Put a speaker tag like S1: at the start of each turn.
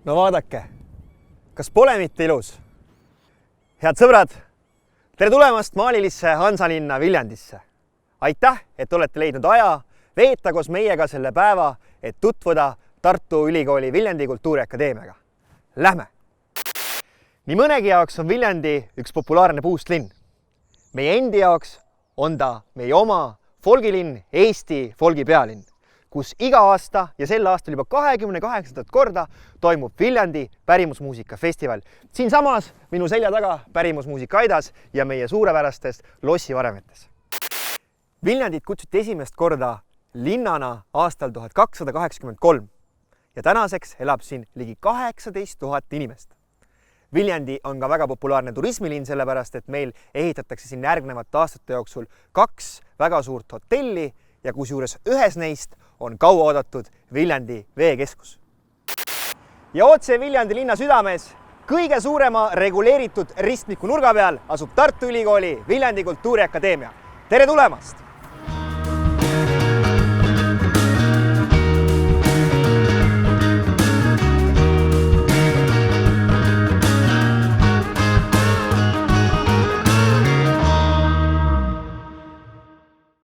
S1: No vaadake, kas pole mitte ilus? Head sõbrad, tere tulemast maalilisse Hansalinna Viljandisse. Aitäh, et olete leidnud aja veeta koos meiega selle päeva, et tutvuda Tartu Ülikooli Viljandi Kultuuriakadeemiaga. Lähme! Nii mõnegi jaoks on Viljandi üks populaarne puustlinn. Meie endi jaoks on ta meie oma folgilinn, Eesti folgi pealinn, kus iga aasta ja sel aastal juba 28. korda toimub Viljandi pärimusmuusika festival. Siinsamas minu selja taga pärimusmuusika aidas ja meie suurepärastes lossivaremetes. Viljandit kutsuti esimest korda linnana aastal 1283 ja tänaseks elab siin ligi 18 000 inimest. Viljandi on ka väga populaarne turismilinn, sellepärast et meil ehitatakse siin järgnevate aastate jooksul 2 väga suurt hotelli ja kusjuures ühes neist on kauaoodatud Viljandi veekeskus. Ja otse Viljandi linna südames, kõige suurema reguleeritud ristmiku nurga peal asub Tartu Ülikooli Viljandi Kultuuriakadeemia. Tere tulemast!